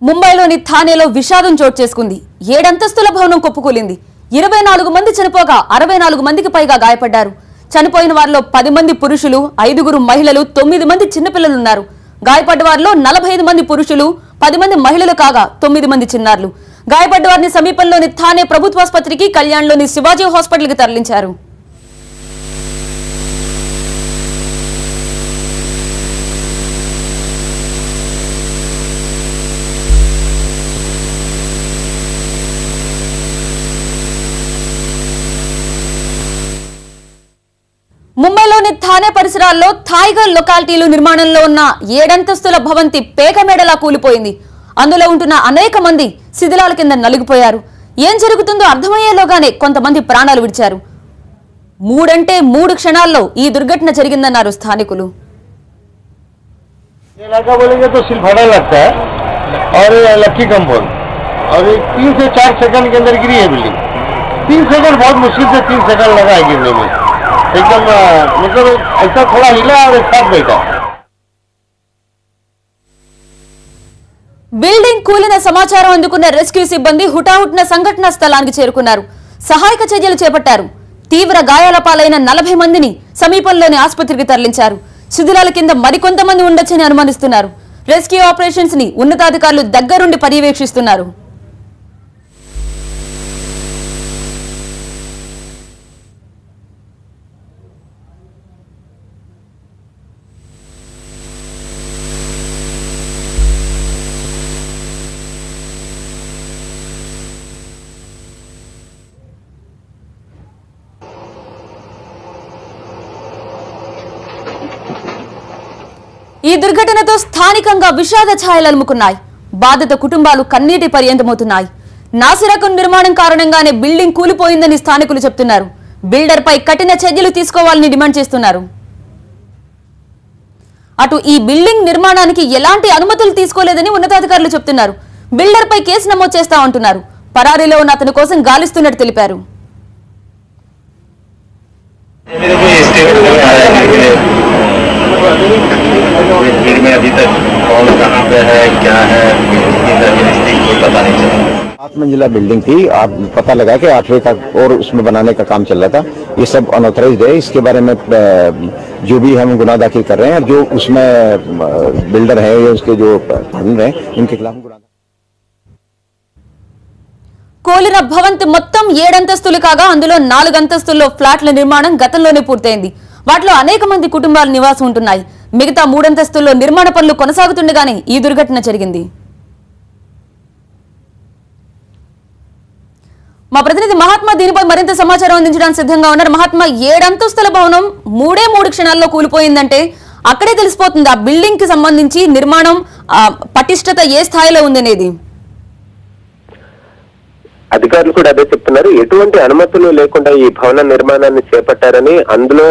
ముంబైలోని థానేలో విషాదం చోటు చేసుకుంది. 7 అంతస్తుల భవనం కుప్పకూలింది. 24 మంది చనిపోగా 64 మందికి పైగా గాయపడ్డారు. చనిపోయిన వారిలో 10 మంది పురుషులు, 5 మహిళలు, 9 మంది చిన్నపిల్లలు ఉన్నారు. గాయపడ్డ వారిలో 45 మంది పురుషులు, 10 మంది మహిళలు కాగా 9 మంది చిన్నారులు. గాయపడ్డ వారిని సమీపంలోని థానే ప్రభుత్వాసుపత్రికి, కళ్యాణ్లోని శివాజీ హాస్పిటల్కి తరలించారు. ముంబైలోని థానే పరిసరాల్లో థాయిగర్ లొకాలిటీలు నిర్మాణంలో ఉన్న 7 అంతస్తుల భవంతి పేకమేడలా కూలిపోయింది. అందులో ఉంటున్న అనేక మంది శిథిలాల కింద నలిగిపోయారు. ఏం జరుగుతుందో అర్థమయ్యేలోగానే కొంతమంది ప్రాణాలు విడిచారు. 3 క్షణాల్లో ఈ దుర్ఘటన జరిగిందన్నారు స్థానికులు. एकदम मतलब ऐसा थोड़ा हिला और एक साथ बैठा. బిల్డింగ్ కూలిన సమాచారం అందుకున్న రెస్క్యూ సిబ్బంది హుటాహుటిన సంఘటనా స్థలానికి చేరుకున్నారు. సహాయక చర్యలు చేపట్టారు. తీవ్ర గాయాల పాలైన 40 మందిని సమీపంలోని ఆసుపత్రికి తరలించారు. శిథిలాల కింద మరికొంతమంది ఉండొచ్చని అనుమానిస్తున్నారు. రెస్క్యూ ఆపరేషన్స్ ని ఉన్నతాధికారులు దగ్గరుండి పర్యవేక్షిస్తున్నారు. ఈ దుర్ఘటనతో స్థానికంగా విషాద ఛాయలు అలుముకున్నాయి. బాధిత కుటుంబాలు కన్నీటి పర్యంతమవుతున్నాయి. నాసిరకం నిర్మాణం కారణంగానే బిల్డింగ్ కూలిపోయిందని స్థానికులు చెప్తున్నారు. బిల్డర్ పై కఠిన చర్యలు తీసుకోవాలని డిమాండ్ చేస్తున్నారు. అటు ఈ బిల్డింగ్ నిర్మాణానికి ఎలాంటి అనుమతులు తీసుకోలేదని ఉన్నతాధికారులు చెప్తున్నారు. బిల్డర్ పై కేసు నమోదు చేస్తామంటున్నారు. పరారీలో ఉన్న అతని కోసం గాలిస్తున్నట్టు తెలిపారు. में अभी तक कौन कहाँ पे है, क्या है, कोई पता नहीं चला. 7 मंजिला बिल्डिंग थी. आप पता लगा कि 8वीं तक और उसमें बनाने का काम चल रहा था. ये सब अनऑथराइज्ड है. इसके बारे में जो भी हम गुनाह दाखिल कर रहे हैं और जो उसमें बिल्डर है या उसके जो पार्टनर हैं उनके खिलाफ गुनाह. కోలిన భవంతి మొత్తం 7 అంతస్తులు కాగా అందులో 4 అంతస్తుల్లో ఫ్లాట్ల నిర్మాణం గతంలోనే పూర్తయింది. వాటిలో అనేక మంది కుటుంబాలు నివాసం ఉంటున్నాయి. మిగతా 3 అంతస్తుల్లో నిర్మాణ పనులు కొనసాగుతుండగానే ఈ దుర్ఘటన జరిగింది. మా ప్రతినిధి మహాత్మా దీనిపై మరింత సమాచారం అందించడానికి సిద్ధంగా ఉన్నారు. మహాత్మా, 7 అంతస్తుల భవనం 3 క్షణాల్లో కూలిపోయిందంటే అక్కడే తెలిసిపోతుంది ఆ బిల్డింగ్ కి సంబంధించి నిర్మాణం పటిష్టత ఏ స్థాయిలో ఉందనేది. అధికారులు కూడా అదే చెప్తున్నారు. ఎటువంటి అనుమతులు లేకుండా ఈ భవన నిర్మాణాన్ని చేపట్టారని, అందులో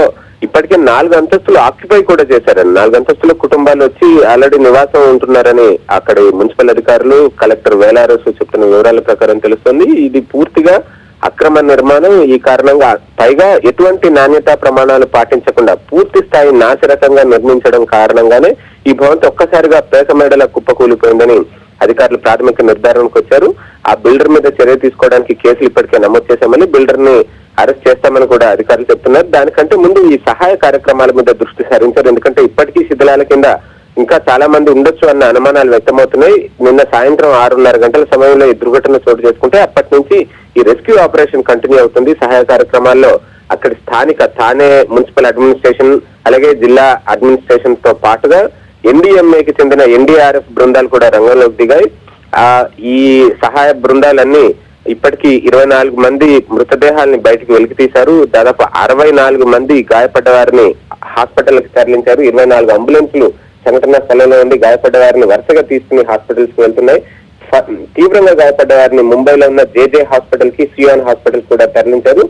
ఇప్పటికే 4 అంతస్తులు ఆక్యుపై కూడా చేశారని, 4 అంతస్తుల కుటుంబాలు వచ్చి ఆల్రెడీ నివాసం ఉంటున్నారని అక్కడి మున్సిపల్ అధికారులు, కలెక్టర్ వేలారసు చెప్తున్న వివరాల ప్రకారం తెలుస్తుంది. ఇది పూర్తిగా అక్రమ నిర్మాణం. ఈ కారణంగా పైగా ఎటువంటి నాణ్యతా ప్రమాణాలు పాటించకుండా పూర్తి స్థాయి నాసిరకంగా నిర్మించడం కారణంగానే ఈ భవంతి ఒక్కసారిగా పేకమేడల కుప్పకూలిపోయిందని అధికారులు ప్రాథమిక నిర్ధారణకు వచ్చారు. ఆ బిల్డర్ మీద చర్య తీసుకోవడానికి కేసులు ఇప్పటికే నమోదు చేశామని, బిల్డర్ ని అరెస్ట్ చేస్తామని కూడా అధికారులు చెప్తున్నారు. దానికంటే ముందు ఈ సహాయ కార్యక్రమాల మీద దృష్టి సారించారు. ఎందుకంటే ఇప్పటికీ శిథిలాల కింద ఇంకా చాలా మంది ఉండొచ్చు అన్న అనుమానాలు వ్యక్తమవుతున్నాయి. నిన్న సాయంత్రం 6:30 గంటల సమయంలో ఈ దుర్ఘటన చోటు చేసుకుంటే అప్పటి నుంచి ఈ రెస్క్యూ ఆపరేషన్ కంటిన్యూ అవుతుంది. సహాయ కార్యక్రమాల్లో అక్కడి స్థానిక థానే మున్సిపల్ అడ్మినిస్ట్రేషన్, అలాగే జిల్లా అడ్మినిస్ట్రేషన్ తో పాటుగా ఎన్డీఎంఏకి చెందిన ఎన్డీఆర్ఎఫ్ బృందాలు కూడా రంగంలోకి దిగాయి. ఈ సహాయ బృందాలన్నీ ఇప్పటికీ 24 మంది మృతదేహాలని బయటకు వెలికి తీశారు. దాదాపు 64 మంది గాయపడ్డ వారిని హాస్పిటల్కి తరలించారు. 24 అంబులెన్స్లు సంఘటనా స్థలంలో ఉండి గాయపడ్డ వారిని వరుసగా తీసుకుని హాస్పిటల్స్ కి వెళ్తున్నాయి. తీవ్రంగా గాయపడ్డ వారిని ముంబైలో ఉన్న జేజే హాస్పిటల్ కి, సియాన్ హాస్పిటల్ కూడా తరలించారు.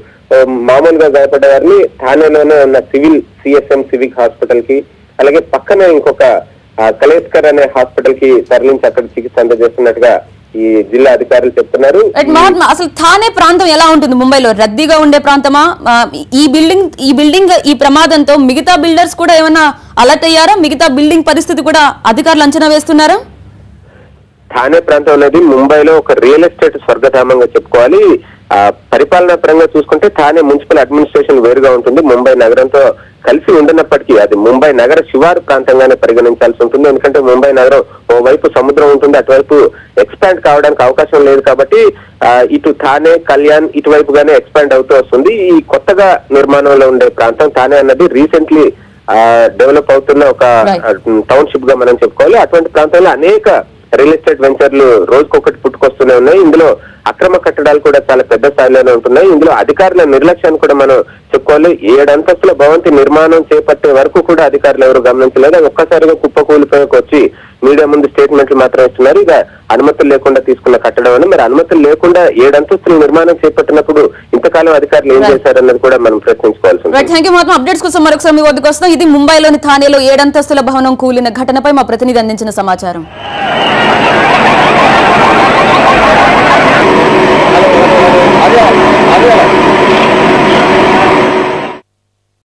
మామూలుగా గాయపడ్డ వారిని థానేలోనే ఉన్న సివిల్ సిఎస్ఎం సివిక్ హాస్పిటల్ కి, అలాగే పక్కనే ఇంకొక కలేస్కర్ అనే హాస్పిటల్ కి తరలించి అక్కడ చికిత్స అందజేస్తున్నట్టుగా ఈ జిల్లా అధికారులు చెప్తున్నారు. అసలు థానే ప్రాంతం ఎలా ఉంటుంది? ముంబైలో రద్దీగా ఉండే ప్రాంతమా? ఈ బిల్డింగ్ ఈ ప్రమాదంతో మిగతా బిల్డర్స్ కూడా ఏమైనా అలర్ట్ అయ్యారా? మిగతా బిల్డింగ్ పరిస్థితి కూడా అధికారులు అంచనా వేస్తున్నారా? థానే ప్రాంతం అనేది ముంబైలో ఒక రియల్ ఎస్టేట్ స్వర్గధామంగా చెప్పుకోవాలి. పరిపాలనా పరంగా చూసుకుంటే థానే మున్సిపల్ అడ్మినిస్ట్రేషన్ వేరుగా ఉంటుంది. ముంబై నగరంతో కలిసి ఉండనప్పటికీ అది ముంబై నగర శివారు ప్రాంతంగానే పరిగణించాల్సి ఉంటుంది. ఎందుకంటే ముంబై నగరం ఓవైపు సముద్రం ఉంటుంది, అటువైపు ఎక్స్పాండ్ కావడానికి అవకాశం లేదు. కాబట్టి ఇటు థానే, కళ్యాణ్ ఇటువైపుగానే ఎక్స్పాండ్ అవుతూ వస్తుంది. ఈ కొత్తగా నిర్మాణంలో ఉండే ప్రాంతం థానే అన్నది రీసెంట్లీ డెవలప్ అవుతున్న ఒక టౌన్షిప్ గా మనం చెప్పుకోవాలి. అటువంటి ప్రాంతంలో అనేక రియల్ ఎస్టేట్ వెంచర్లు రోజుకొకటి పుట్టుకొస్తూనే ఉన్నాయి. ఇందులో అక్రమ కట్టడాలు కూడా చాలా పెద్ద స్థాయిలోనే ఉంటున్నాయి. ఇందులో అధికారుల నిర్లక్ష్యాన్ని కూడా మనం చెప్పుకోవాలి. 7 అంతస్తుల భవంతి నిర్మాణం చేపట్టే వరకు కూడా అధికారులు ఎవరు గమనించలేదు. అది ఒక్కసారిగా కుప్పకూలిపోయాక వచ్చి మీడియా ముందు స్టేట్మెంట్లు మాత్రం ఇస్తున్నారు. ఇక అనుమతులు లేకుండా తీసుకున్న కట్టడం అని, మరి అనుమతులు లేకుండా 7 అంతస్తుల నిర్మాణం చేపట్టినప్పుడు ఇంతకాలం అధికారులు ఏం చేశారన్నది కూడా మనం ప్రశ్నించుకోవాల్సి ఉంది. Thank you Mahatma. అప్డేట్స్ కోసం మరొకసారి మీ వద్దకు వస్తాం. ఇది ముంబైలోని థానేలో 7 అంతస్తుల భవనం కూలిన ఘటనపై మా ప్రతినిధి అందించిన సమాచారం.